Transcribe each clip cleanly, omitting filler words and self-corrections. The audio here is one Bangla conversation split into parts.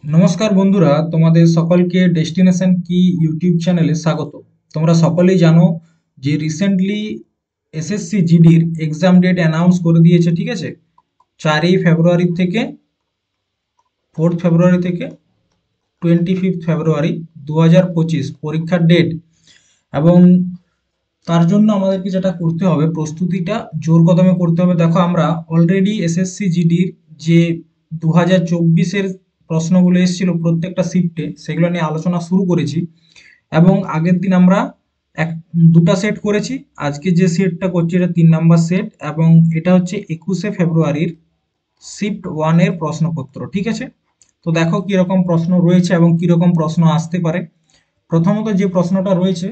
নমস্কার বন্ধুরা, তোমাদের সকলকে ডেস্টিনেশন কি ইউটিউব চ্যানেলে স্বাগত। তোমরা সকলেই জানো যে রিসেন্টলি এসএসসি জিডির এক্সাম ডেট অ্যানাউন্স করে দিয়েছে, ঠিক আছে। 4ই ফেব্রুয়ারি থেকে 4 ফেব্রুয়ারি থেকে 25 ফেব্রুয়ারি 2025 পরীক্ষার ডেট। এবং তার জন্য আমাদেরকে যেটা করতে হবে, প্রস্তুতিটা জোর কদমে করতে হবে। দেখো, আমরা অলরেডি এসএসসি জিডির যে 2024-এর প্রশ্নগুলো এসেছিল প্রত্যেকটা শিফটে, সেগুলো নিয়ে আলোচনা শুরু করেছি। এবং আগের দিন আমরা এক দুটা সেট করেছি। আজকে যে সেটটা করছি এটা 3 নাম্বার সেট, এবং এটা হচ্ছে 21শে ফেব্রুয়ারির শিফট 1-এর প্রশ্নপত্র, ঠিক আছে। তো দেখো কিরকম প্রশ্ন রয়েছে এবং কিরকম প্রশ্ন আসতে পারে। প্রথমত যে প্রশ্নটা রয়েছে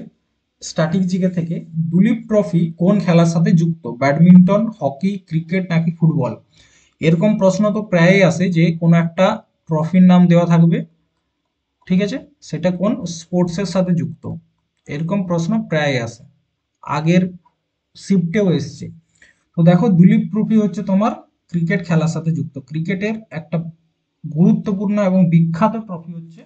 স্ট্যাটিক জিকে থেকে, দুলীপ ট্রফি কোন খেলার সাথে যুক্ত? ব্যাডমিন্টন, হকি, ক্রিকেট নাকি ফুটবল? এরকম প্রশ্ন তো প্রায়ই আসে যে কোনো একটা ট্রফির নাম দেওয়া থাকবে, ঠিক আছে, সেটা কোন স্পোর্টসের সাথে যুক্ত। এরকম প্রশ্ন প্রায় আসে, আগের শিফটেও এসছে। তো দেখো, দুলীপ ট্রফি হচ্ছে তোমার ক্রিকেট খেলার সাথে যুক্ত। ক্রিকেটের একটা গুরুত্বপূর্ণ এবং বিখ্যাত ট্রফি হচ্ছে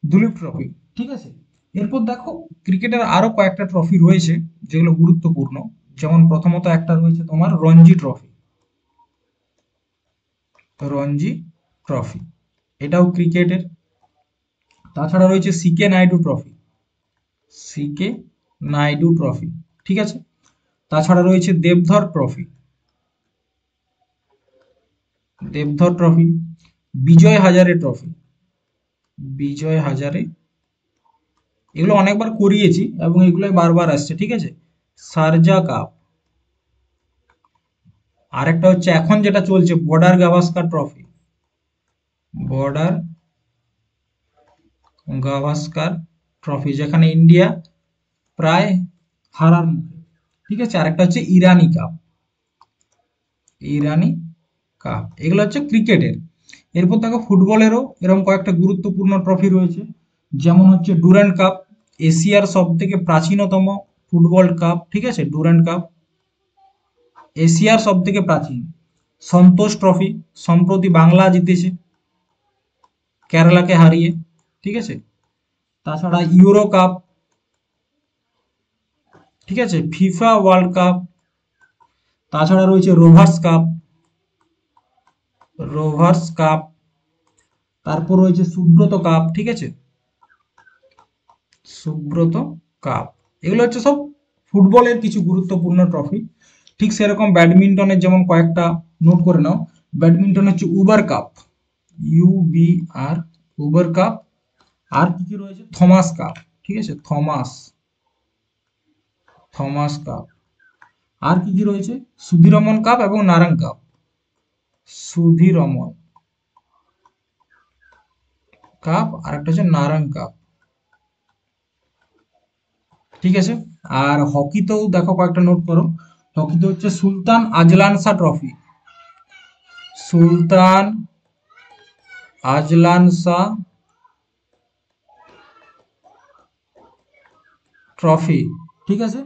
দুলীপ ট্রফি, ঠিক আছে। এরপর দেখো, ক্রিকেটের আরো কয়েকটা ট্রফি রয়েছে যেগুলো গুরুত্বপূর্ণ। যেমন প্রথমত একটা রয়েছে তোমার রঞ্জি ট্রফি। রঞ্জি ট্রফি এটাও ক্রিকেটের। তাছাড়া রয়েছে সিকে নাইডু ট্রফি। সিকে নাইডু ট্রফি, ঠিক আছে। তাছাড়া রয়েছে Deodhar trophy. Deodhar trophy. Vijay Hazare trophy. Vijay Hazare, এগুলো অনেকবার করিয়েছি এবং এগুলো বারবার আসছে, ঠিক আছে। Sharjah cup. আরেকটা হচ্ছে এখন যেটা চলছে border Gavaskar trophy. Border Gavaskar trophy, যেখানে ইন্ডিয়া প্রায় হারার মুখে, ঠিক আছে। আরেকটা হচ্ছে ইরানি কাপ। ইরানি কাপ, এগুলো হচ্ছে ক্রিকেটের। এরপর দেখো, ফুটবলেরও এরকম কয়েকটা গুরুত্বপূর্ণ ট্রফি রয়েছে। যেমন হচ্ছে ডুরান্ড কাপ, এশিয়ার সব থেকে প্রাচীনতম ফুটবল কাপ, ঠিক আছে, ডুরান্ড কাপ এশিয়ার সব থেকে প্রাচীন। সন্তোষ ট্রফি, সম্প্রতি বাংলা জিতেছে কেরালাকে হারিয়ে, ঠিক আছে। তাছাড়া ইউরো কাপ, ঠিক আছে, ফিফা ওয়ার্ল্ড কাপ। তাছাড়া রয়েছে রোভার্স কাপ। Rovers cup. তারপর রয়েছে সুব্রত কাপ, ঠিক আছে, সুব্রত কাপ। এগুলো হচ্ছে সব ফুটবলের কিছু গুরুত্বপূর্ণ ট্রফি। ঠিক সেরকম ব্যাডমিন্টনের যেমন কয়েকটা নোট করে নাও। ব্যাডমিন্টন হচ্ছে Uber cup. UBR, Uber cup. আর কি কি রয়েছে? থমাস কাপ, ঠিক আছে, থমাস থমাস কাপ। আর কি কি রয়েছে? সুধীরমন কাপ এবং নারাং কাপ। সুধীরমন কাপ আর একটা হচ্ছে নারাং কাপ, ঠিক আছে। আর হকিতেও দেখো কয়েকটা নোট করো। হকিতে হচ্ছে সুলতান আজলান শাহ ট্রফি। সুলতান আজলান শাহ ট্রফি, ঠিক আছে।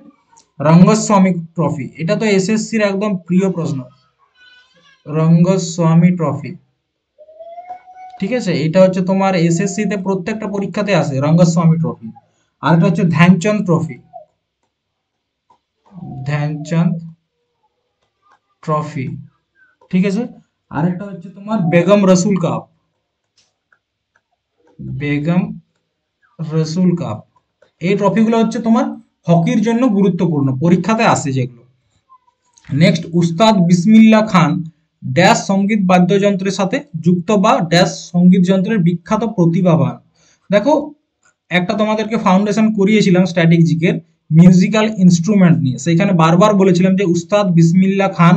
রঙ্গস্বামী ট্রফি, এটা তো এসএসসির একদম প্রিয় প্রশ্ন। রঙ্গস্বামী ট্রফি, ঠিক আছে। এটা হচ্ছে তোমার এসএসসি তে প্রত্যেকটা পরীক্ষাতে আসে রঙ্গস্বামী ট্রফি। আর এটা হচ্ছে ধ্যানচাঁদ ট্রফি। ধ্যানচাঁদ ট্রফি, ঠিক আছে। আরেকটা হচ্ছে তোমার বেগম রসুল কাপ। বেগম রসুল কাপ। এই ট্রফিগুলো হচ্ছে তোমার হকির জন্য গুরুত্বপূর্ণ, পরীক্ষাতে আসে যেগুলো। নেক্সট, উস্তাদ বিসমিল্লাহ খান ড্যাশ সঙ্গীত বাদ্যযন্ত্রের সাথে যুক্ত বা ড্যাশ সঙ্গীত যন্ত্রের বিখ্যাত প্রতিভাবান। দেখো, একটা তোমাদেরকে ফাউন্ডেশন করিয়েছিলাম স্ট্যাটিক জিকের মিউজিক্যাল ইনস্ট্রুমেন্ট নিয়ে, সেখানে বারবার বলেছিলাম যে উস্তাদ বিসমিল্লাহ খান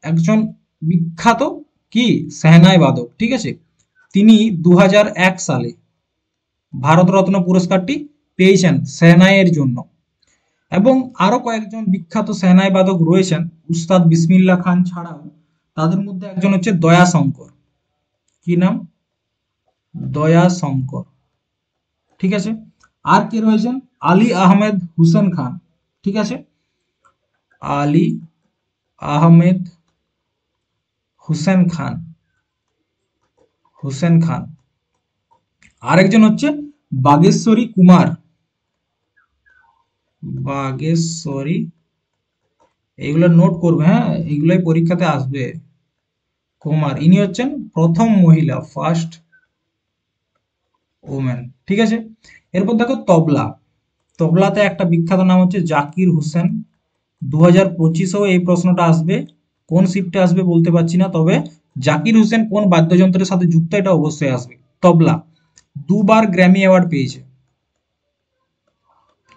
একজন বিখ্যাত কি সেহনাই বাদক, ঠিক আছে। তিনি 2001 সালে ভারতরত্ন পুরস্কারটি পেয়েছেন সেহনাইয়ের জন্য। এবং আরো কয়েকজন বিখ্যাত সেহনাই বাদক রয়েছেন উস্তাদ বিসমিল্লাহ খান ছাড়াও। তাদের মধ্যে একজন হচ্ছে দয়া শঙ্কর। কি নাম? দয়া শঙ্কর, ঠিক আছে। আর কে রয়েছেন? আলী আহমেদ হুসেন খান, ঠিক আছে। আলী আহমেদ হুসেন খান, হুসেন খান। আরেকজন হচ্ছে বাগেশ্বরী কুমার, বাগেশ্বরী, এইগুলো নোট করবে, হ্যাঁ, এইগুলোই পরীক্ষাতে আসবে। কুমার, ইনি হচ্ছেন প্রথম মহিলা, ফার্স্ট ওমেন। ঠিক আছে, এরপর দেখো তবলা। তবলাতে একটা বিখ্যাত নাম হচ্ছে জাকির হুসেন। 2025-এও এই প্রশ্নটা আসবে, কোন শিফটে আসবে বলতে পারছি না, তবে জাকির হুসেন কোন বাদ্যযন্ত্রের সাথে যুক্ত এটা অবশ্যই আসবে। তবলা, দুবার গ্র্যামি অ্যাওয়ার্ড পেয়েছে।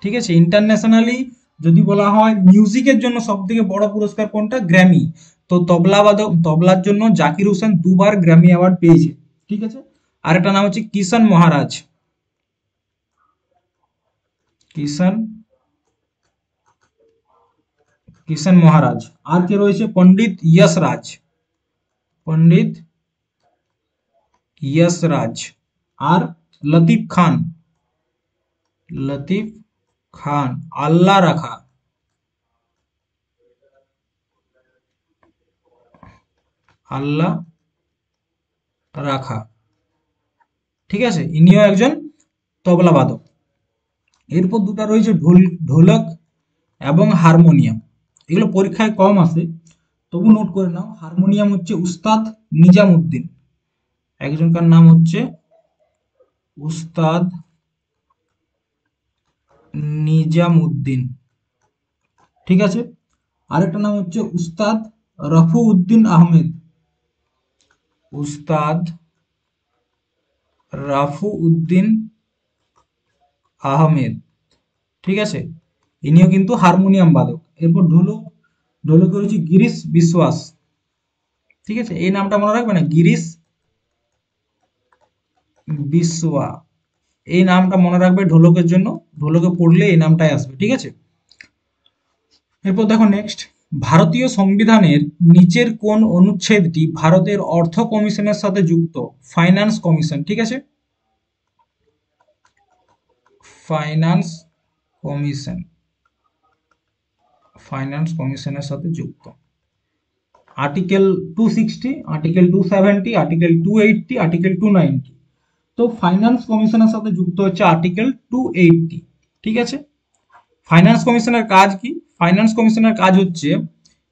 ঠিক আছে, ইন্টারন্যাশনালি যদি বলা হয় মিউজিকের জন্য সব থেকে বড় পুরস্কার কোনটা, গ্র্যামি। তো তবলার জন্য জাকির হোসেন দুবার গ্র্যামি অ্যাওয়ার্ড পেয়েছে। ঠিক আছে, আরেকটা নাম হচ্ছে কিষান মহারাজ, কিষান, কিষান মহারাজ। আর কে রয়েছে, পণ্ডিত যশরাজ, পণ্ডিত যশরাজ। আর লতিফ খান, লতিফ খান, আল্লাহ রাখা, আল্লাহ রাখা। ঠিক আছে, ইনিও একজন তবলা বাদক। এরপর দুটো রয়েছে ঢোলক এবং হারমোনিয়াম। এগুলো পরীক্ষায় কম আসে, তবু নোট করে নাও। হারমোনিয়াম হচ্ছে উস্তাদ নিজামুদ্দিন, একজনকার নাম হচ্ছে উস্তাদ নিজামুদ্দিন। ঠিক আছে, আরেকটা নাম হচ্ছে উস্তাদ রফু উদ্দিন আহমেদ, উস্তাদ রাফু উদ্দিন আহমেদ। ঠিক আছে, ইনিও কিন্তু হারমোনিয়াম বাদক। এরপর ঢোলক, ঢোলকে রয়েছে গিরিশ বিশ্বাস। ঠিক আছে, এই নামটা মনে রাখবে না, গিরিশ বিশওয়া, এই নামটা মনে রাখবে ঢোলকের জন্য, ঢোলকে পড়লে এই নামটাই আসবে। ঠিক আছে, এরপর দেখো নেক্সট, ভারতীয় সংবিধানের নিচের কোন অনুচ্ছেদটি ভারতের অর্থ কমিশনের সাথে যুক্ত, ফাইন্যান্স কমিশন। ঠিক আছে, ফাইন্যান্স কমিশন, ফাইন্যান্স কমিশনের সাথে যুক্ত। Article 260, article 270, article 280, article 290। তো ফাইন্যান্স কমিশনের সাথে যুক্ত হচ্ছে আর্টিকেল 280। ঠিক আছে, ফাইন্যান্স কমিশনের কাজ কি, ফাইন্যান্স কমিশনের কাজ হচ্ছে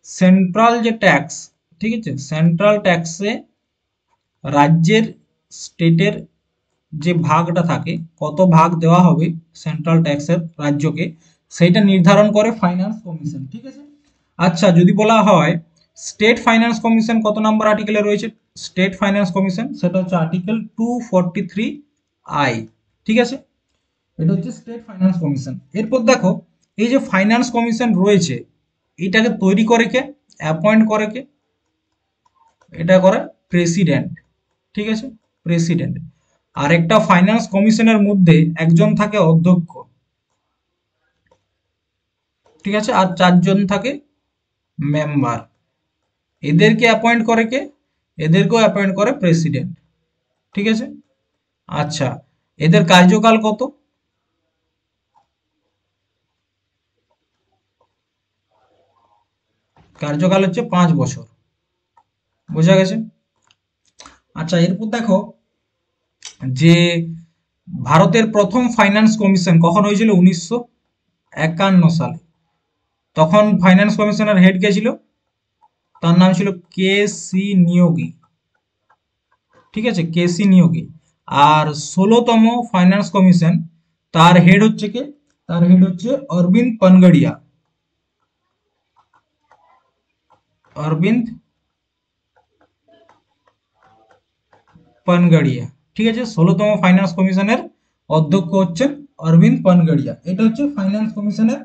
সেন্ট্রাল যে ট্যাক্স, ঠিক আছে, সেন্ট্রাল ট্যাক্সে রাজ্যের, স্টেটের যে ভাগটা থাকে, কত ভাগ দেওয়া হবে সেন্ট্রাল ট্যাক্সের রাজ্যকে, সেইটা নির্ধারণ করে ফাইন্যান্স কমিশন। ঠিক আছে, আচ্ছা যদি বলা হয় স্টেট ফাইন্যান্স কমিশন কত নম্বর আর্টিকেলে রয়েছে, স্টেট ফাইন্যান্স কমিশন সেটা হচ্ছে আর্টিকেল 243 আই। ঠিক আছে, এটা হচ্ছে স্টেট ফাইন্যান্স কমিশন। এরপর দেখো, এই যে ফাইন্যান্স কমিশন রয়েছে, এটাকে তৈরি করে কে, অ্যাপয়েন্ট করে কে, এটা করে প্রেসিডেন্ট। ঠিক আছে, প্রেসিডেন্ট। আর একটা ফাইন্যান্স কমিশনের মধ্যে একজন থাকে অধ্যক্ষ। ঠিক আছে, আর চারজন থাকে মেম্বার। এদেরকে অ্যাপয়েন্ট করে কে, এদেরকেও অ্যাপয়েন্ট করে প্রেসিডেন্ট। ঠিক আছে, আচ্ছা, এদের কার্যকাল কত, কার্যকাল হচ্ছে 5 বছর। বোঝা গেছে। আচ্ছা, এরপর দেখো যে ভারতের প্রথম ফাইন্যান্স কমিশন কখন হয়েছিল, 1951 সালে। তখন ফাইন্যান্স কমিশনের হেড কে ছিল, তার নাম ছিল কে সি নিয়োগী। ঠিক আছে, কে সি নিয়োগী। আর 16তম ফাইন্যান্স কমিশন, তার হেড হচ্ছে কে, তার হেড হচ্ছে অরবিন্দ পানগড়িয়া, অরবিন্দ পানগড়িয়া। ঠিক আছে, 16তম ফাইন্যান্স কমিশনের অধ্যক্ষ হচ্ছেন অরবিন্দ পানগড়িয়া। এটা হচ্ছে ফাইন্যান্স কমিশনের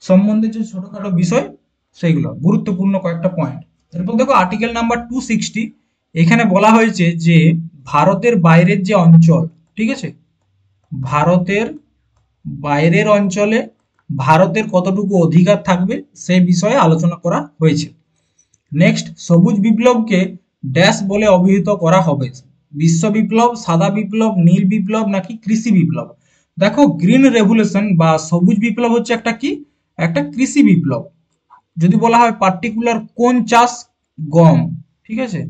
সম্বন্ধে যে ছোটখাটো বিষয়, সেইগুলো গুরুত্বপূর্ণ কয়েকটা পয়েন্ট। এরপর দেখো আর্টিকেল নাম্বার 260, এখানে বলা হয়েছে যে ভারতের বাইরের যে অঞ্চল, ঠিক আছে, ভারতের বাইরের অঞ্চলে ভারতের কতটুকু অধিকার থাকবে সেই বিষয়ে আলোচনা করা হয়েছে। নেক্সট, সবুজ বিপ্লবকে ড্যাশ বলে অভিহিত করা হবে, বিশ্ব বিপ্লব, সাদা বিপ্লব, নীল বিপ্লব নাকি কৃষি বিপ্লব। দেখো গ্রিন রেভলিউশন বা সবুজ বিপ্লব হচ্ছে একটা কি, একটা কৃষি বিপ্লব। যদি বলা হয় পার্টিকুলার কোন চাষ, গম। ঠিক আছে,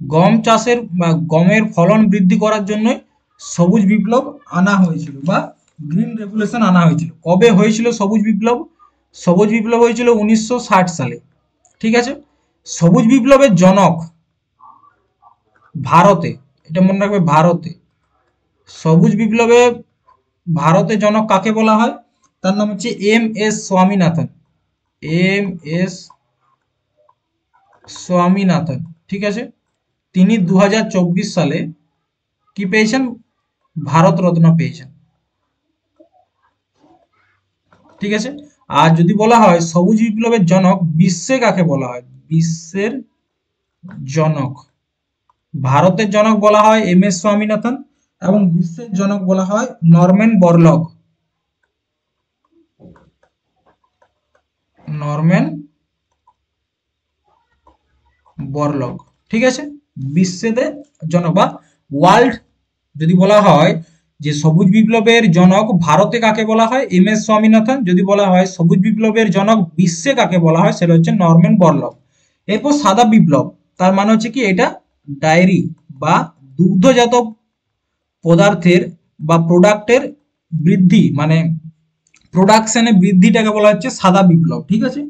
গম চাষের বা গমের ফলন বৃদ্ধি করার জন্য সবুজ বিপ্লব আনা হয়েছিল বা গ্রিন রেভলিউশন আনা হয়েছিল। কবে হয়েছিল সবুজ বিপ্লব? সবুজ বিপ্লব হয়েছিল 1960 সালে। ঠিক আছে। সবুজ বিপ্লবের জনক ভারতে, এটা মনে রাখবে, ভারতে সবুজ বিপ্লবে ভারতে জনক কাকে বলা হয়? তার নাম হচ্ছে MS স্বামীনাথন। MS স্বামীনাথন। ঠিক আছে। তিনি 2024 সালে কি পেয়েছেন? ভারত রত্ন পেয়েছেন। ঠিক আছে। আর যদি বলা হয় সবুজ বিপ্লবের জনক বিশ্বে কাকে বলা হয়? বিশ্বের জনক, ভারতের জনক বলা হয় MS স্বামীনাথন এবং বিশ্বের জনক বলা হয় নরম্যান বরলগ। নরম্যান বরলগ। ঠিক আছে। বিশ্বেতে জনক বা ওয়ার্ল্ড, যদি বলা হয় যে সবুজ বিপ্লবের জনক ভারতে কাকে বলা হয়? MS স্বামীনাথন। যদি বলা হয় সবুজ বিপ্লবের জনক বিশ্বে কাকে বলা হয়? সেটা হচ্ছে নরম্যান বরলগ। এরপর সাদা বিপ্লব, তার মানে হচ্ছে কি এটা ডায়েরি বা দুগ্ধজাত পদার্থের বা প্রোডাক্টের বৃদ্ধি, মানে প্রোডাকশনে বৃদ্ধিটাকে বলা হচ্ছে সাদা বিপ্লব। ঠিক আছে।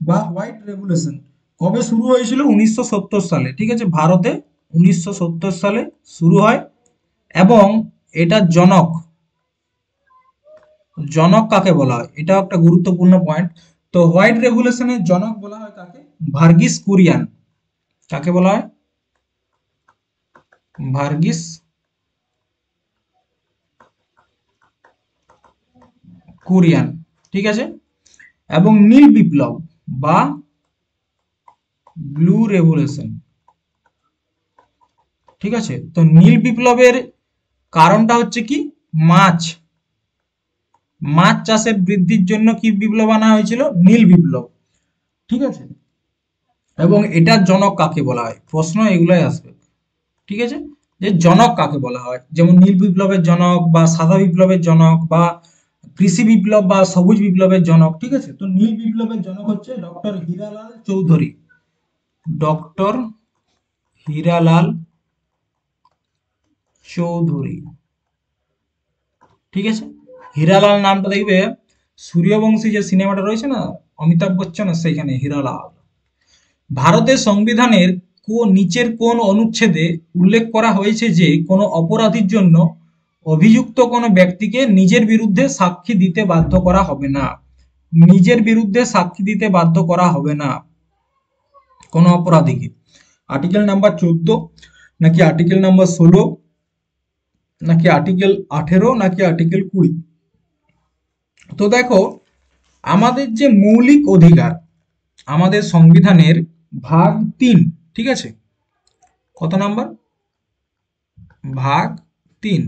বা হোয়াইট রেভলিউশন কবে শুরু হয়েছিল? 1970 সালে। ঠিক আছে। ভারতে 1970 সালে শুরু হয় এবং এটার জনক, জনক কাকে বলা হয়? এটাও একটা গুরুত্বপূর্ণ পয়েন্ট। তো হোয়াইট রেভলিউশনের জনক বলা হয় কাকে? ভার্গিস কুরিয়ান। কাকে বলা হয়? ভার্গিস কুরিয়ান। ঠিক আছে। এবং নীল বিপ্লব বা ব্লু রেভলিউশন। ঠিক আছে। তো নীল বিপ্লবের কারণটা হচ্ছে কি? মাছ মাছ চাষের বৃদ্ধির জন্য কি বিপ্লব আনা হয়েছিল? নীল বিপ্লব। ঠিক আছে। এবং এটার জনক কাকে বলা হয়? প্রশ্ন এগুলাই আসবে। ঠিক আছে। যে জনক কাকে বলা হয়, যেমন নীল বিপ্লবের জনক বা সাদা বিপ্লবের জনক বা কৃষি বিপ্লব বা সবুজ বিপ্লবের জনক। ঠিক আছে। তো নীল বিপ্লবের জনক হচ্ছে ডক্টর হীরালাল চৌধুরী। ডক্টর হীরালাল চৌধুরী। ঠিক আছে। হীরালাল নামটা দেখবে সূর্যবংশী যে সিনেমাটা রয়েছে না, অমিতাভ বচ্চনের, সেইখানে হীরালাল। ভারতের সংবিধানের নিচের কোন অনুচ্ছেদে উল্লেখ করা হয়েছে যে কোনো অপরাধীর জন্য অভিযুক্ত কোনো ব্যক্তিকে নিজের বিরুদ্ধে সাক্ষী দিতে বাধ্য করা হবে না? নিজের বিরুদ্ধে সাক্ষী দিতে বাধ্য করা হবে না কোনো অপরাধীকে। আর্টিকেল নাম্বার 14, নাকি আর্টিকেল নাম্বার 16, নাকি আর্টিকেল 18, নাকি আর্টিকেল 20? তো দেখো, আমাদের যে মৌলিক অধিকার, আমাদের সংবিধানের ভাগ 3। ঠিক আছে। কত নাম্বার? ভাগ 3।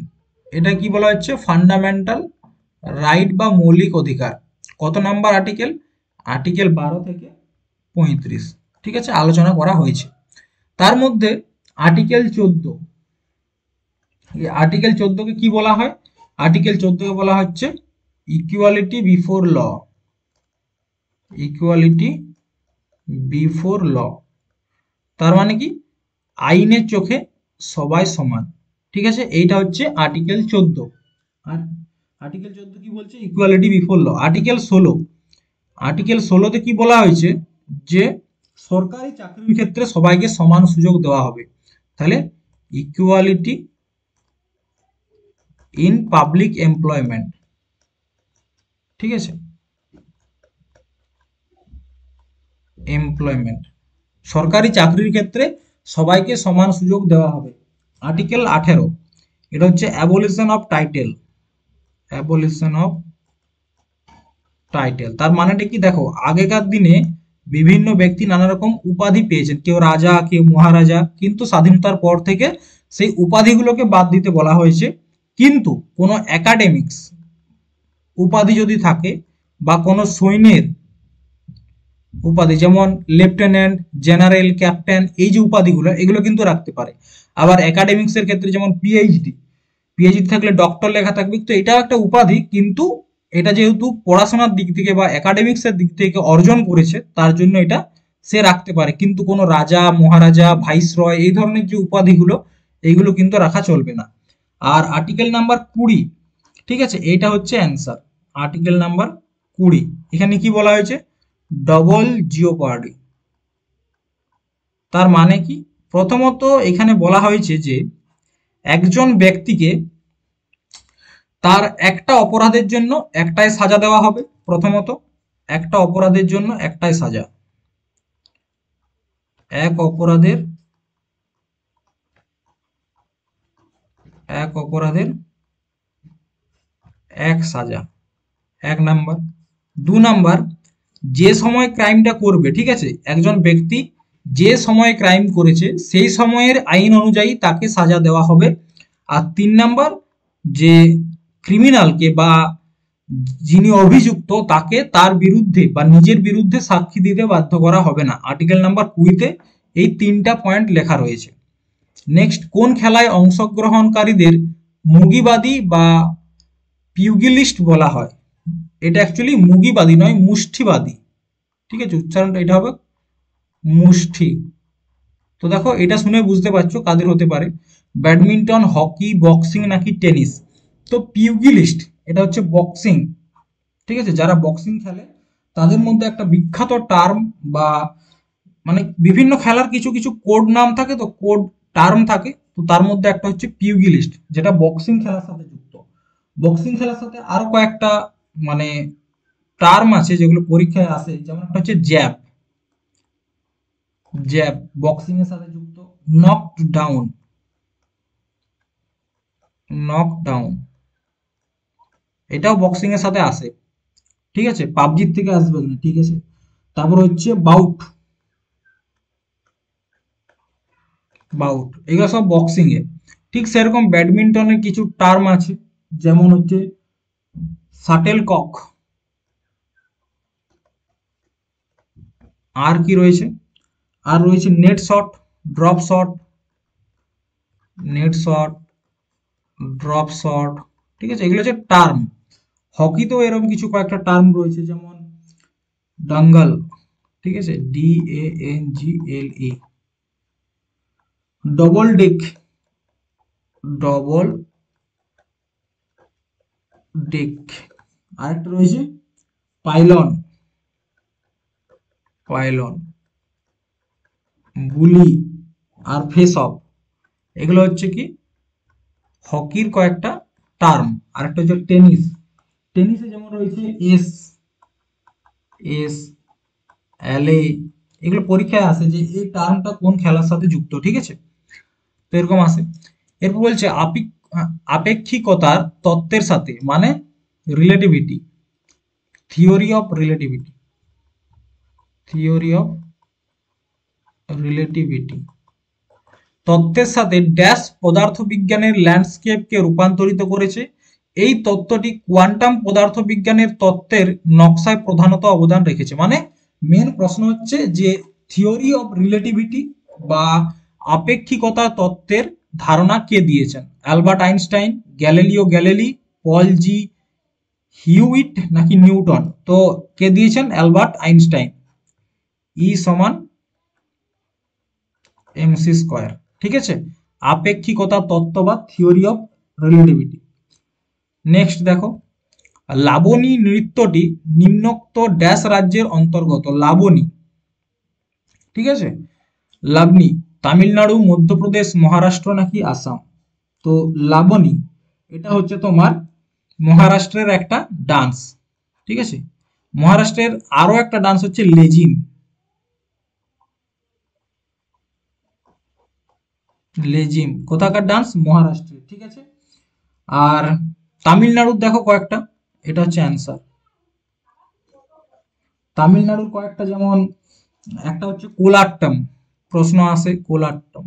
এটা কি বলা হচ্ছে? ফান্ডামেন্টাল রাইট বা মৌলিক অধিকার। কত নাম্বার আর্টিকেল? আর্টিকেল 12 থেকে 35। ঠিক আছে, আলোচনা করা হয়েছে। তার মধ্যে আর্টিকেল 14, এই আর্টিকেল 14 কে কি বলা হয়? আর্টিকেল 14 কে বলা হচ্ছে equality before law. Equality before law, তার মানে কি আইনের চোখে সবাই সমান। ঠিক আছে। এইটা হচ্ছে আর্টিকেল 14। আর আর্টিকেল 14 কি বলছে? Equality before law. Article 16, article 16 তে কি বলা হয়েছে? যে সরকারি চাকরির ক্ষেত্রে সবাইকে সমান সুযোগ দেওয়া হবে। তাহলে ইকুয়ালিটি ইন পাবলিক এমপ্লয়মেন্ট। ঠিক আছে। এমপ্লয়মেন্ট, সরকারি চাকরির ক্ষেত্রে সবাইকে সমান সুযোগ দেওয়া হবে। আর্টিকেল 18, এটা হচ্ছে abolition of title. Abolition of title, তার মানেটা কি? দেখো, আগেকার দিনে বিভিন্ন ব্যক্তি নানা রকম উপাধি পেয়েছেন, কেউ রাজা, কেউ মহারাজা, কিন্তু স্বাধীনতার পর থেকে সেই উপাধিগুলোকে বাদ দিতে বলা হয়েছে। কিন্তু কোনো একাডেমিক্স উপাধি যদি থাকে বা কোনো সৈন্যের উপাধি, যেমন লেফটেন্যান্ট, জেনারেল, ক্যাপ্টেন, এই যে উপাধিগুলো, এগুলো কিন্তু রাখতে পারে। আবার একাডেমিক্স এর ক্ষেত্রে যেমন পিএইচডি, পিএইচডি থাকলে ডক্টর লেখা থাকবে, তো এটাও একটা উপাধি, কিন্তু এটা যেহেতু পড়াশোনার দিক থেকে বা একাডেমিক্স এর দিক থেকে অর্জন করেছে, তার জন্য এটা সে রাখতে পারে, কিন্তু কোনো রাজা মহারাজা ভাইসরয় এই ধরনের যে উপাধিগুলো এইগুলো কিন্তু রাখা চলবে না। আর আর্টিকেল নাম্বার 20, ঠিক আছে, এইটা হচ্ছে অ্যান্সার। আর্টিকেল নাম্বার 20, এখানে কি বলা হয়েছে? ডবল জিওপার্ডি। তার মানে কি? প্রথমত এখানে বলা হয়েছে যে একজন ব্যক্তিকে তার একটা অপরাধের জন্য একটাই সাজা দেওয়া হবে। প্রথমত একটা অপরাধের জন্য একটাই সাজা, এক অপরাধের এক সাজা, এক নাম্বার। দু নাম্বার, যে সময় ক্রাইমটা করবে, ঠিক আছে, একজন ব্যক্তি যে সময় ক্রাইম করেছে সেই সময়ের আইন অনুযায়ী তাকে সাজা দেওয়া হবে। আর 3 নাম্বার, যে ক্রিমিনালকে বা যিনি অভিযুক্ত তাকে তার বিরুদ্ধে বা নিজের বিরুদ্ধে সাক্ষী দিতে বাধ্য করা হবে না। আর্টিকেল নাম্বার 20-তে এই 3টা পয়েন্ট লেখা রয়েছে। নেক্সট, কোন খেলায় অংশগ্রহণকারীদের মুগিবাদী বা পিউগিলিস্ট বলা হয়? এটা অ্যাকচুয়ালি মুগিবাদী নয়, মুষ্টিবাদী। ঠিক আছে, উচ্চারণটা এটা হবে মুষ্টি। তো দেখো, এটা শুনে বুঝতে পারছো কাদের হতে পারে, ব্যাডমিন্টন, হকি, বক্সিং নাকি টেনিস। তো পিউগিলিস্ট এটা হচ্ছে বক্সিং। ঠিক আছে, যারা বক্সিং খেলে তাদের মধ্যে একটা বিখ্যাত টার্ম বা মানে বিভিন্ন খেলার কিছু কিছু কোড নাম থাকে, তো কোড টার্ম থাকে, তো তার মধ্যে একটা হচ্ছে পিউগিলিস্ট, যেটা বক্সিং খেলার সাথে যুক্ত। বক্সিং খেলার সাথে আরো কয়েকটা মানে টার্ম আছে যেগুলো পরীক্ষায় আসে, যেমন একটা হচ্ছে জ্যাব, জ্যাব বক্সিং এর সাথে যুক্ত। নকড ডাউন, নকডাউন এটাও বক্সিং এর সাথে আসে। ঠিক আছে, পাবজির থেকে আসবে না, ঠিক আছে। তারপর হচ্ছে বাউট, বাউট এগুলো সব বক্সিং এ। ঠিক সেরকম ব্যাডমিন্টনের কিছু টার্ম আছে, যেমন হচ্ছে শাটেল কক। আর কি রয়েছে? আর রয়েছে net shot, drop shot, net shot, drop shot. ঠিক আছে, এগুলো হচ্ছে টার্ম। হকিতেও এরকম কিছু কয়েকটা টার্ম রয়েছে, যেমন ডাঙ্গল, ঠিক আছে, DANGLE, double deck, double deck. আরেকটা রয়েছে পাইলন, পাইলন, বুলি আর ফেস অফ। এগুলো হচ্ছে কি হকির কয়েকটা টার্ম। আরেকটা হচ্ছে টেনিস, টেনিসে যেমন রয়েছে এস, এস, LA। এগুলো পরীক্ষায় আসে যে এই টার্মটা কোন খেলার সাথে যুক্ত, ঠিক আছে, তো এরকম আসে। এরপর বলছে আপেক্ষিকতার তত্ত্বের সাথে, মানে relativity, theory of relativity, theory of relativity তত্ত্বের সাথে ড্যাশ পদার্থবিজ্ঞানের ল্যান্ডস্কেপকে রূপান্তরিত করেছে। এই তত্ত্বটি কোয়ান্টাম পদার্থবিজ্ঞানের তত্ত্বের নকশায় প্রধানত অবদান রেখেছে। মানে মেন প্রশ্ন হচ্ছে যে থিওরি অফ রিলেটিভিটি বা আপেক্ষিকতা তত্ত্বের ধারণা কে দিয়েছেন? অ্যালবার্ট আইনস্টাইন, গ্যালিলিও গ্যালিলি, পল জি হিউইট নাকি নিউটন? তো কে দিয়েছেন? Albert Einstein. ই সমান এমসি স্কোয়ার। ঠিক আছে, আপেক্ষিকতা তত্ত্ব বা থিওরি অফ রিলেটিভিটি। নেক্সট দেখো, লাবণী নৃত্যটি নিম্নোক্ত ড্যাশ রাজ্যের অন্তর্গত? লাবণী, ঠিক আছে, লাবণী তামিলনাড়ু, মধ্যপ্রদেশ, মহারাষ্ট্র নাকি আসাম? তো লাবণী এটা হচ্ছে তোমার মহারাষ্ট্রের একটা ডান্স। ঠিক আছে, মহারাষ্ট্রের আরো একটা ডান্স হচ্ছে লেজিম, লেজিম কোথাকার ডান্স? মহারাষ্ট্রের। ঠিক আছে, আর তামিলনাড়ুর দেখো কয়েকটা, এটা হচ্ছে অ্যান্সার। তামিলনাড়ুর কয়েকটা, যেমন একটা হচ্ছে কোলাট্টম, প্রশ্ন আসে কোলাট্টম,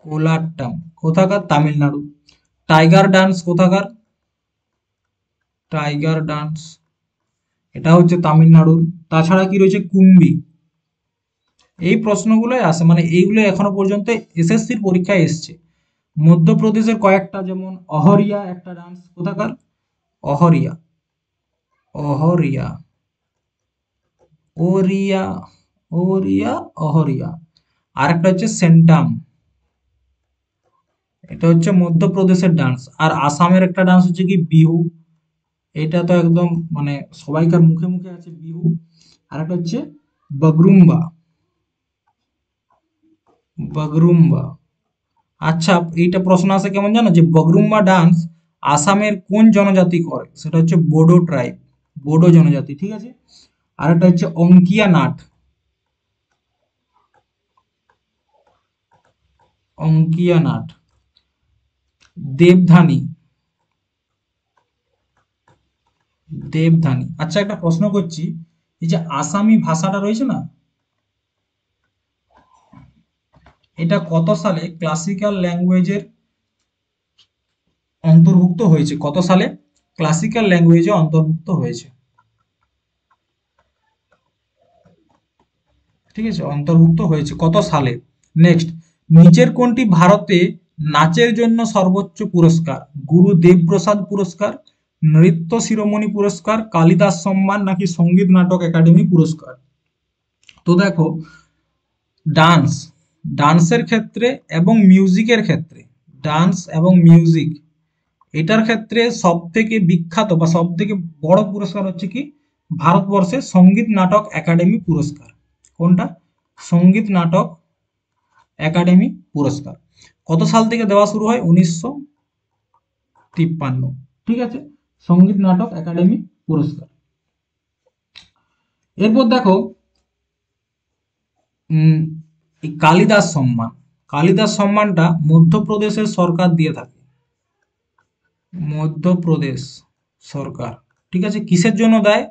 কোলাট্টম কোথাকার? তামিলনাড়ু। টাইগার ডান্স কোথাকার? টাইগার ডান্স এটা হচ্ছে তামিলনাড়ুর। তাছাড়া কি রয়েছে? কুম্বি। এই প্রশ্নগুলোই আসে, মানে এইগুলো এখনো পর্যন্ত এসএসসির পরীক্ষায় এসছে। মধ্যপ্রদেশের কয়েকটা, যেমন অহরিয়া একটা ডান্স কোথাকার? অহরিয়া, অহরিয়া ওরিয়া, ওরিয়া, অহরিয়া। আরেকটা হচ্ছে সেন্টাম, এটা হচ্ছে মধ্যপ্রদেশের ডান্স। আর আসামের একটা ডান্স হচ্ছে কি বিহু, এটা তো একদম মানে সবাইকার মুখে মুখে আছে বিহু। আর একটা হচ্ছে বগরুম্বা, বগরুম্বা। আচ্ছা, এইটা প্রশ্ন আসে কেমন জানো, যে বগরুম্বা ডান্স আসামের কোন জনজাতি করে? সেটা হচ্ছে বোডো ট্রাইব, বোডো জনজাতি, ঠিক আছে। আর একটা হচ্ছে অঙ্কিয়া নাট, অঙ্কিয়া নাট। দেবধানী, দেবধানী। আচ্ছা, একটা প্রশ্ন করছি, এই যে আসামি ভাষাটা রয়েছে না, এটা কত সালে ক্লাসিক্যাল ল্যাঙ্গুয়েজের অন্তর্ভুক্ত হয়েছে? কত সালে ক্লাসিক্যাল ল্যাঙ্গুয়েজে অন্তর্ভুক্ত হয়েছে? ঠিক আছে, অন্তর্ভুক্ত হয়েছে কত সালে। নেক্সট, নিচের কোনটি ভারতে নাচের জন্য সর্বোচ্চ পুরস্কার? গুরু দেবপ্রসাদ পুরস্কার, নৃত্য শিরোমণি পুরস্কার, কালিদাস সম্মান, নাকি সঙ্গীত নাটক একাডেমি পুরস্কার? তো দেখো, ডান্স, ডান্সের ক্ষেত্রে এবং মিউজিকের ক্ষেত্রে, ডান্স এবং মিউজিক এটার ক্ষেত্রে সব থেকে বিখ্যাত বা সব থেকে বড় পুরস্কার হচ্ছে কি ভারতবর্ষের সঙ্গীত নাটক একাডেমি পুরস্কার। কোনটা? সঙ্গীত নাটক একাডেমি পুরস্কার। কত সাল থেকে দেওয়া শুরু হয়? 1953। ঠিক আছে, সঙ্গীত নাটক একাডেমি পুরস্কার। এরপর দেখো, উম, এই কালিদাস সম্মান, কালিদাস সম্মানটা মধ্যপ্রদেশের সরকার দিয়ে থাকে, মধ্যপ্রদেশ সরকার। ঠিক আছে, কিসের জন্য দেয়?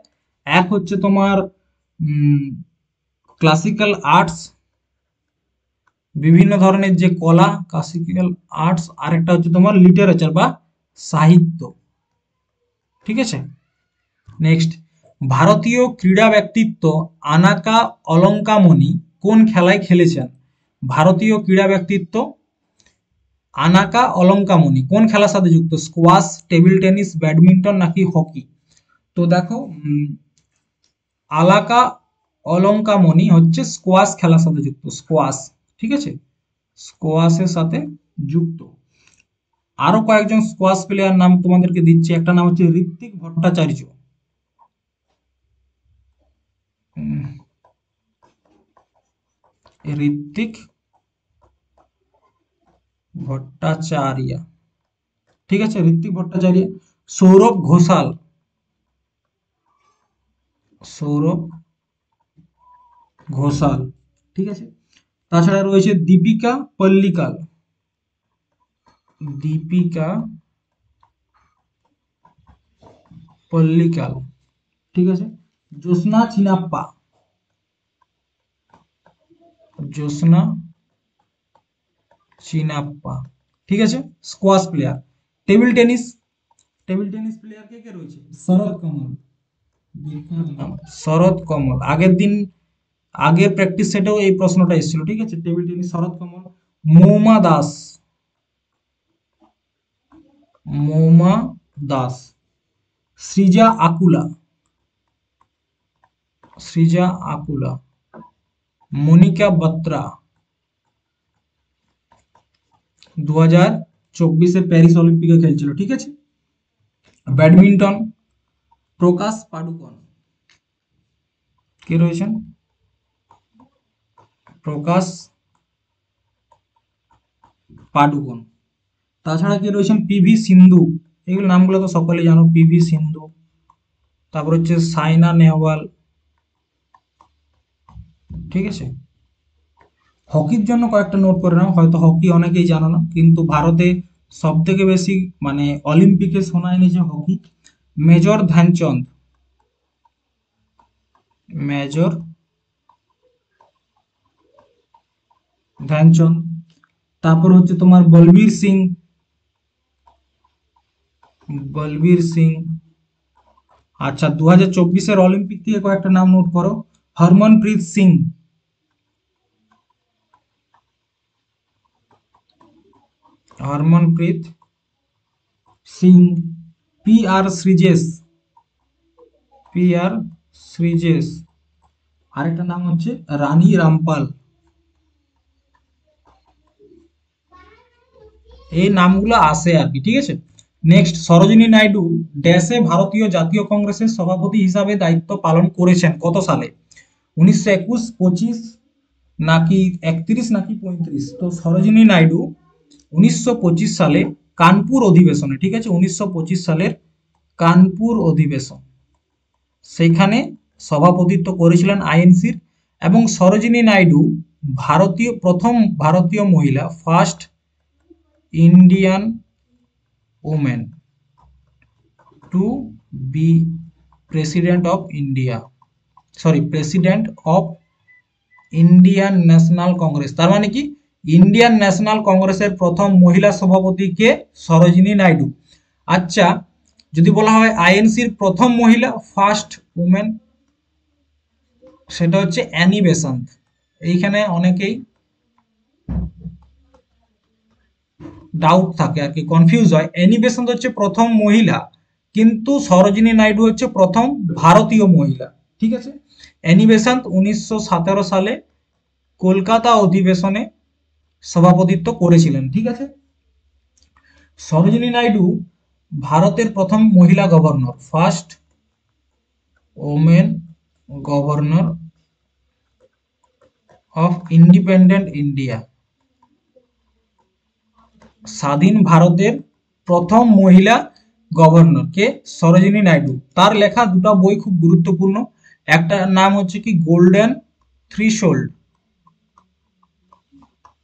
এক হচ্ছে তোমার ক্লাসিক্যাল আর্টস, বিভিন্ন ধরনের যে কলা, ক্লাসিক্যাল আর্টস। আরেকটা হচ্ছে তোমার লিটারেচার বা সাহিত্য। ঠিক আছে। নেক্সট, ভারতীয় ক্রীড়া ব্যক্তিত্ব আনাকা অলঙ্কামণি কোন খেলায় খেলেছেন? ভারতীয় ক্রীড়া ব্যক্তিত্ব আনাকা অলঙ্কামণি কোন খেলার সাথে যুক্ত? স্কোয়াশ, টেবিল টেনিস, ব্যাডমিন্টন, নাকি হকি? তো দেখো, আলাকা অলঙ্কামণি হচ্ছে স্কোয়াশ খেলার সাথে যুক্ত, স্কোয়াশ। ঠিক আছে, স্কোয়াশের সাথে যুক্ত। আরো কয়েকজন স্কোয়াশ প্লেয়ার নাম তোমাদেরকে দিচ্ছি। একটা নাম হচ্ছে ঋত্বিক ভট্টাচার্য, উম, ঋত্বিক ভট্টাচার্য। ঠিক আছে, ঋত্বিক ভট্টাচার্য। সৌরভ ঘোষাল, সৌরভ ঘোষাল। ঠিক আছে। তাছাড়া রয়েছে দীপিকা পল্লিকাল, দীপিকা পল্লিকাল। ঠিক আছে। জ্যোৎস্না চিনাপ্পা, জ্যোৎস্না চিনাপ্পা। ঠিক আছে, squash player. Table tennis, table tennis player কে কে রয়েছে? শরৎ কমল, বিখ্যাত নাম শরৎ কমল। আগের দিন, আগের প্র্যাকটিস সেটেও এই প্রশ্নটা এসেছিল। ঠিক আছে, table tennis Sharath Kamal. Mouma Das, Mouma Das. Sreeja Akula, Sreeja Akula. Manika Batra, 2024 Paris অলিম্পিকে খেলছিল। ঠিক আছে। ব্যাডমিন্টন প্রকাশ পাডুকন, কে রয়েছেন? প্রকাশ পাডুকন। তাছাড়া কে রয়েছেন? পিভি সিন্ধু, এগুলো নামগুলো তো সকলেই জানো, পিভি সিন্ধু। তারপর হচ্ছে সাইনা নেহওয়াল। ঠিক আছে। হকির জন্য কয়েকটা নোট করে নাও, হয়তো হকি অনেকেই জানো না, কিন্তু ভারতে সব থেকে বেশি মানে অলিম্পিকে সোনা এনেছে hockey. Major Dhyan Chand, major Dhyan Chand. তারপর হচ্ছে তোমার বলবীর সিং, বলবীর সিং। আচ্ছা, 2024 অলিম্পিক থেকে কয়েকটা নাম নোট করো। Harmanpreet Singh, Harmanpreet Singh. P R Sreejesh, P R Sreejesh. আরেকটা নাম হচ্ছে রানী রামপাল। এই নামগুলো আসে আর কি, ঠিক আছে। নেক্সট, সরোজিনী নাইডু ড্যাশে ভারতীয় জাতীয় কংগ্রেসের সভাপতি হিসাবে দায়িত্ব পালন করেছেন কত সালে? 1921, 25, নাকি 31, নাকি 35? তো সরোজিনী নাইডু 1925 সালে কানপুর অধিবেশনে, ঠিক আছে, 1925 সালের কানপুর অধিবেশন, সেইখানে সভাপতিত্ব করেছিলেন আইএনসির। এবং সরোজিনী নাইডু প্রথম ভারতীয় মহিলা, first Indian women to be president of India, sorry, president of Indian National Congress. তার মানে কি, ইন্ডিয়ান ন্যাশনাল কংগ্রেসের প্রথম মহিলা সভাপতি কে? সরোজিনী নাইডু। আচ্ছা, যদি বলা হয় আইএনসির প্রথম মহিলা, ফার্স্ট উমেন, সেটা হচ্ছে অ্যানি বেসান্ত। এইখানে অনেকেই ডাউট থাকে আর কি, কনফিউজ হয়। অ্যানি বেসান্ত হচ্ছে প্রথম মহিলা, কিন্তু সরোজিনী নাইডু হচ্ছে প্রথম ভারতীয় মহিলা, ঠিক আছে। অ্যানি বেসান্ত 1917 সালে কলকাতা অধিবেশনে সভাপতিত্ব করেছিলেন, ঠিক আছে। সরোজিনী নাইডু ভারতের প্রথম মহিলা governor, first women governor of independent India. স্বাধীন ভারতের প্রথম মহিলা গভর্নর কে? সরোজিনী নাইডু। তার লেখা দুটো বই খুব গুরুত্বপূর্ণ। একটা নাম হচ্ছে কি গোল্ডেন থ্রিশোল্ড,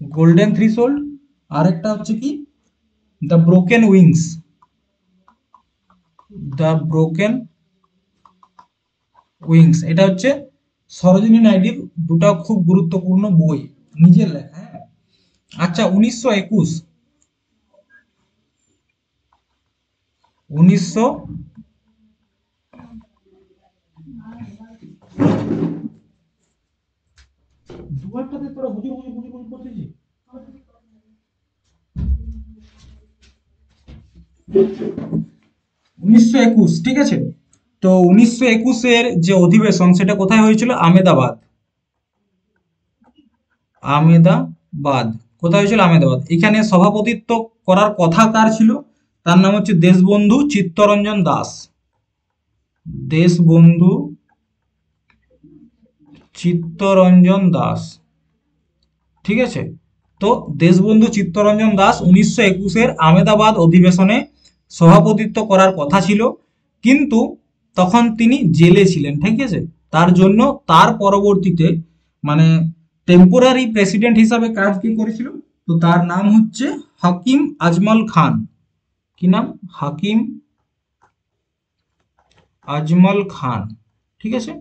গোল্ডেন থ্রিশোল্ড, আর একটা হচ্ছে কি the broken wings, the broken wings. এটা হচ্ছে সরোজিনী নাইডুর দুটো খুব গুরুত্বপূর্ণ বই, নিজের লেখা, হ্যাঁ। আচ্ছা, 1921, 1900 দুয়ারটাতে তোরা বুঝে বুঝে বুঝে বুঝে করতেছিস। 1921, ঠিক আছে। তো 1921-এর যে অধিবেশন, সেটা কোথায় হয়েছিল? আমেদাবাদ, আমেদাবাদ। কোথায় হয়েছিল? আমেদাবাদ। এখানে সভাপতিত্ব করার কথা কার ছিল? তার নাম হচ্ছে দেশবন্ধু চিত্তরঞ্জন দাস, দেশবন্ধু চিত্তরঞ্জন দাস, ঠিক আছে। তো দেশবন্ধু চিত্তরঞ্জন দাস 1921-এর আমেদাবাদ অধিবেশনে সভাপতিত্ব করার কথা ছিল, কিন্তু তখন তিনি জেলে ছিলেন, ঠিক আছে। তার জন্য তার পরবর্তীতে মানে টেম্পোরারি প্রেসিডেন্ট হিসাবে কাজ কি করেছিল? তো তার নাম হচ্ছে হাকিম আজমল খান। কি নাম? হাকিম আজমল খান, ঠিক আছে।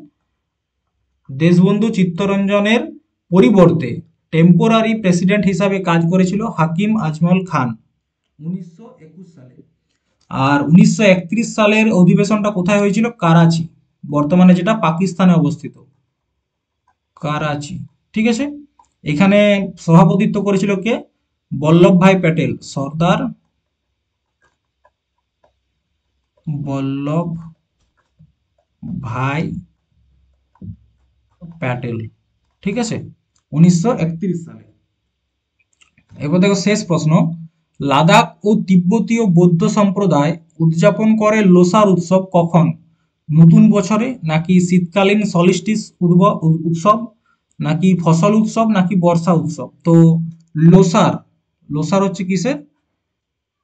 দেশবন্ধু চিত্তরঞ্জনের পরিবর্তে টেম্পোরারি প্রেসিডেন্ট হিসাবে কাজ করেছিল হাকিম আজমল খান 1921 সালে। আর 1931 সালের অধিবেশনটা কোথায় হয়েছিল? করাচি, বর্তমানে যেটা পাকিস্তানে অবস্থিত, করাচি, ঠিক আছে। এখানে সভাপতিত্ব করেছিল কে? বল্লভ ভাই প্যাটেল, সর্দার বল্লভ ভাই প্যাটেল, ঠিক আছে, 1931 সালে। এবার দেখো শেষ প্রশ্ন, লাদাখ ও তিব্বতীয় বৌদ্ধ সম্প্রদায় উদযাপন করে লোসার উৎসব কখন? নতুন বছরে, নাকি শীতকালীন সলিস্টিস উৎসব, নাকি ফসল উৎসব, নাকি বর্ষা উৎসব? তো লোসার, লোসার হচ্ছে কিসের?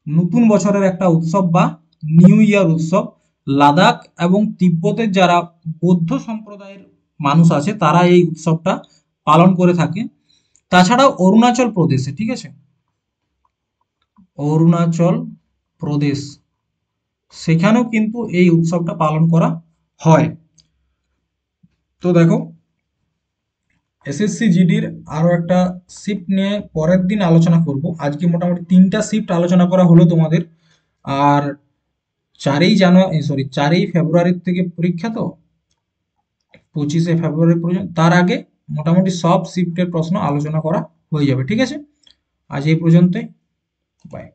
নতুন বছরের একটা উৎসব বা নিউ ইয়ার উৎসব। লাদাখ এবং তিব্বতের যারা বৌদ্ধ সম্প্রদায়ের মানুষ আছে, তারা এই উৎসবটা পালন করে থাকে। তাছাড়াও অরুণাচল প্রদেশে, ঠিক আছে, অরুণাচল প্রদেশ, সেখানেও কিন্তু এই উৎসবটা পালন করা হয়। তো দেখো, এসএসসি জিডির আরো একটা শিফট নিয়ে পরের দিন আলোচনা করব। আজকে মোটামুটি 3টা শিফট আলোচনা করা হলো তোমাদের। আর 4ই ফেব্রুয়ারি থেকে পরীক্ষা, তো 25শে ফেব্রুয়ারি পর্যন্ত, তার আগে মোটামুটি সব শিফটের প্রশ্ন আলোচনা করা হয়ে যাবে, ঠিক আছে। আজ এই পর্যন্তই, বাই।